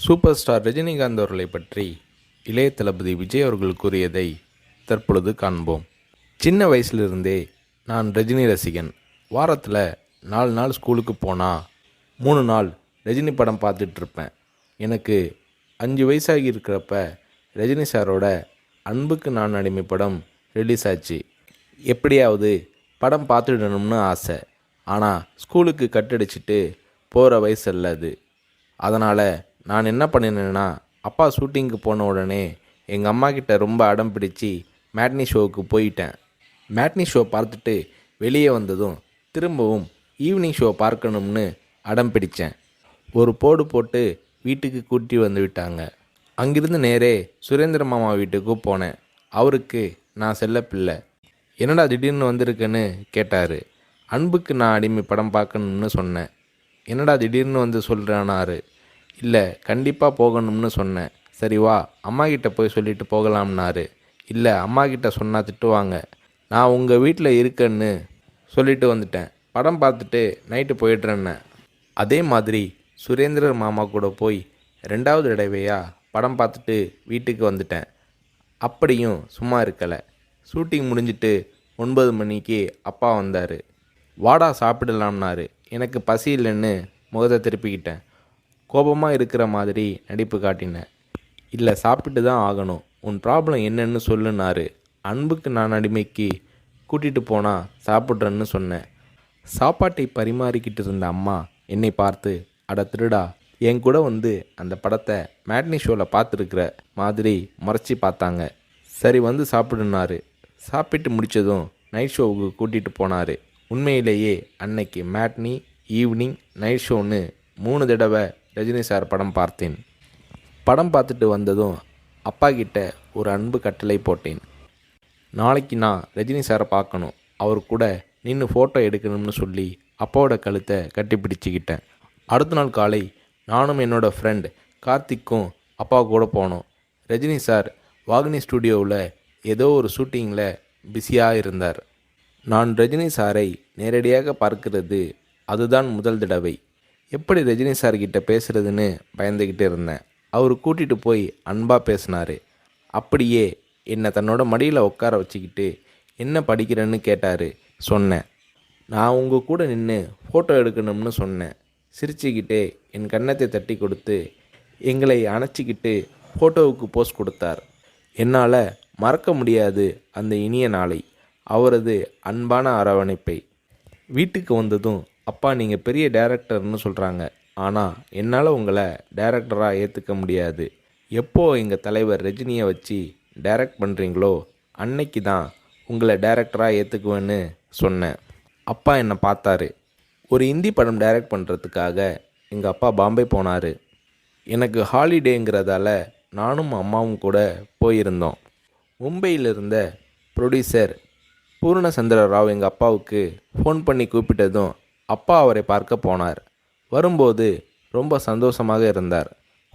Super star Rajinikanth அவர்களை பற்றி இளைய தளபதி விஜய் அவர்கள் கூறியதை தற்பொழுது காண்போம். சின்ன வயசுலிருந்தே நான் ரஜினி ரசிகன். வாரத்தில் 4 நாள் ஸ்கூலுக்கு போனால் 3 நாள் ரஜினி படம் பார்த்துட்ருப்பேன். எனக்கு 5 வயசாகி இருக்கிறப்ப ரஜினி சாரோட அன்புக்கு நான் அடிமை படம் ரிலீஸ் ஆச்சு. எப்படியாவது படம் பார்த்துடணும்னு ஆசை. ஆனால் ஸ்கூலுக்கு கட்டடிச்சிட்டு போகிற வயசு அல்ல அது. அதனால் நான் என்ன பண்ணினேன்னா, அப்பா ஷூட்டிங்க்கு போன உடனே எங்கள் அம்மா கிட்ட ரொம்ப அடம் பிடிச்சி மேட்னி ஷோவுக்கு போயிட்டேன். மேட்னி ஷோ பார்த்துட்டு வெளியே வந்ததும் திரும்பவும் ஈவினிங் ஷோ பார்க்கணும்னு அடம் பிடித்தேன். ஒரு போடு போட்டு வீட்டுக்கு கூட்டி வந்து விட்டாங்க. அங்கிருந்து நேரே சுரேந்திர மாமா வீட்டுக்கு போனேன். அவருக்கு நான் செல்ல பிள்ளை. என்னடா திடீர்னு வந்திருக்கேன்னு கேட்டார். அன்புக்கு நான் அடிமை படம் பார்க்கணும்னு சொன்னேன். என்னடா திடீர்னு வந்து சொல்கிறானாரு. இல்லை, கண்டிப்பாக போகணும்னு சொன்னேன். சரி வா, அம்மா கிட்ட போய் சொல்லிட்டு போகலாம்னாரு. இல்லை, அம்மா கிட்ட சொன்னால் திட்டுவாங்க. நான் உங்கள் வீட்டில் இருக்கேன்னு சொல்லிட்டு வந்துட்டேன். படம் பார்த்துட்டு நைட்டு போயிடுறேன்னு. அதே மாதிரி சுரேந்திரர் மாமா கூட போய் 2வது தடவையாக படம் பார்த்துட்டு வீட்டுக்கு வந்துட்டேன். அப்படியும் சும்மா இருக்கலை. ஷூட்டிங் முடிஞ்சிட்டு 9 மணிக்கு அப்பா வந்தார். வாடா சாப்பிடலாம்னாரு. எனக்கு பசி இல்லைன்னு முகத்தை திருப்பிக்கிட்டேன். கோபமாக இருக்கிற மாதிரி நடிப்பு காட்டினேன். இல்லை, சாப்பிட்டு தான் ஆகணும். உன் ப்ராப்ளம் என்னன்னு சொல்லுனாரு. அன்புக்கு நான் அடிமைக்கு கூட்டிகிட்டு போனால் சாப்பிட்றேன்னு சொன்னேன். சாப்பாட்டை பரிமாறிக்கிட்டு இருந்த அம்மா என்னை பார்த்து, அட திருடா, என் கூட வந்து அந்த படத்தை மேட்னி ஷோவில் பார்த்துருக்குற மாதிரி முறைச்சி பார்த்தாங்க. சரி வந்து சாப்பிடுனாரு. சாப்பிட்டு முடித்ததும் நைட் ஷோவுக்கு கூட்டிகிட்டு போனார். உண்மையிலேயே அன்னைக்கு மேட்னி, ஈவினிங், நைட் ஷோன்னு 3 தடவை ரஜினி சார் படம் பார்த்தேன். படம் பார்த்துட்டு வந்ததும் அப்பா கிட்ட ஒரு அன்பு கட்டளை போட்டேன். நாளைக்கு நான் ரஜினி சாரை பார்க்கணும், அவர் கூட நின்று ஃபோட்டோ எடுக்கணும்னு சொல்லி அப்பாவோட கழுத்தை கட்டி பிடிச்சிக்கிட்டேன். அடுத்த நாள் காலை நானும் என்னோடய ஃப்ரெண்ட் கார்த்திக்கும் அப்பா கூட போனோம். ரஜினி சார் வாகினி ஸ்டுடியோவில் ஏதோ ஒரு ஷூட்டிங்கில் பிஸியாக இருந்தார். நான் ரஜினி சாரை நேரடியாக பார்க்கிறது அதுதான் முதல் தடவை. எப்படி ரஜினி சார்கிட்ட பேசுகிறதுன்னு பயந்துக்கிட்டு இருந்தேன். அவர் கூட்டிகிட்டு போய் அன்பாக பேசினார். அப்படியே என்னை தன்னோட மடியில் உட்கார வச்சுக்கிட்டு என்ன படிக்கிறேன்னு கேட்டார். சொன்னேன், நான் உங்கள் கூட நின்று ஃபோட்டோ எடுக்கணும்னு சொன்னேன். சிரிச்சுக்கிட்டே என் கன்னத்தை தட்டி கொடுத்து எங்களை அணைச்சிக்கிட்டு ஃபோட்டோவுக்கு போஸ் கொடுத்தார். என்னால் மறக்க முடியாது அந்த இனிய நாளை, அவரது அன்பான அரவணைப்பை. வீட்டுக்கு வந்ததும், அப்பா நீங்கள் பெரிய டைரக்டர்னு சொல்கிறாங்க, ஆனால் என்னால் உங்களை டைரக்டராக ஏற்றுக்க முடியாது. எப்போ எங்கள் தலைவர் ரஜினியை வச்சு டைரக்ட் பண்ணுறீங்களோ அன்னைக்கு தான் உங்களை டைரக்டராக ஏற்றுக்குவேன்னு சொன்னேன். அப்பா என்னை பார்த்தாரு. ஒரு ஹிந்தி படம் டைரக்ட் பண்ணுறதுக்காக எங்கள் அப்பா பாம்பே போனார். எனக்கு ஹாலிடேங்கிறதால நானும் அம்மாவும் கூட போயிருந்தோம். மும்பையில் இருந்த ப்ரொடியூசர் பூர்ணச்சந்திர ராவ் எங்கள் அப்பாவுக்கு ஃபோன் பண்ணி கூப்பிட்டதும் அப்பா அவரை பார்க்க போனார். வரும்போது ரொம்ப சந்தோஷமாக இருந்தார்.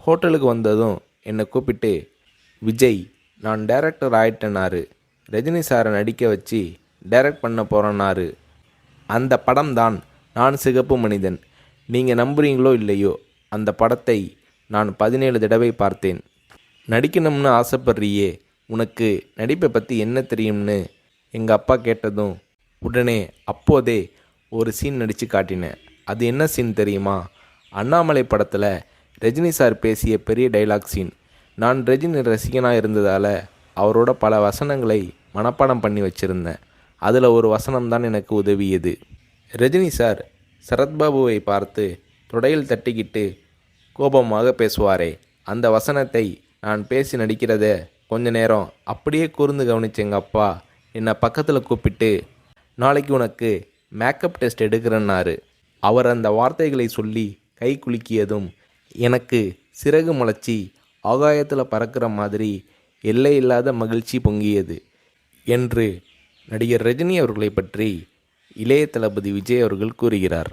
ஹோட்டலுக்கு வந்ததும் என்னை கூப்பிட்டு, விஜய், நான் டைரக்டர் ஆயிட்டேனாரு. ரஜினி சாரை நடிக்க வச்சு டைரக்ட் பண்ண போகிறேன்னாரு. அந்த படம் தான் நான் சிகப்பு மனிதன். நீங்கள் நம்புறீங்களோ இல்லையோ, அந்த படத்தை நான் 17 தடவை பார்த்தேன். நடிக்கணும்னு ஆசைப்படுறியே, உனக்கு நடிப்பை பற்றி என்ன தெரியும்னு எங்கள் அப்பா கேட்டதும் உடனே அப்போதே ஒரு சீன் நடித்து காட்டினேன். அது என்ன சீன் தெரியுமா? அண்ணாமலை படத்தில் ரஜினி சார் பேசிய பெரிய டைலாக் சீன். நான் ரஜினி ரசிகனாக இருந்ததால் அவரோட பல வசனங்களை மனப்பாடம் பண்ணி வச்சுருந்தேன். அதில் ஒரு வசனம்தான் எனக்கு உதவியது. ரஜினி சார் சரத்பாபுவை பார்த்து தொடையில் தட்டிக்கிட்டு கோபமாக பேசுவாரே, அந்த வசனத்தை நான் பேசி நடிக்கிறத கொஞ்ச நேரம் அப்படியே கூர்ந்து கவனிச்ச எங்கள் அப்பா என்னை பக்கத்தில் கூப்பிட்டு, நாளைக்கு உனக்கு மேக்கப் டெஸ்ட் எடுக்கிறேன்னாரு. அவர் அந்த வார்த்தைகளை சொல்லி கை குலுக்கியதும் எனக்கு சிறகு முளைச்சி ஆகாயத்தில் பறக்கிற மாதிரி எல்லையில்லாத மகிழ்ச்சி பொங்கியது என்று நடிகர் ரஜினி அவர்களை பற்றி இளைய தளபதி விஜய் அவர்கள் கூறுகிறார்.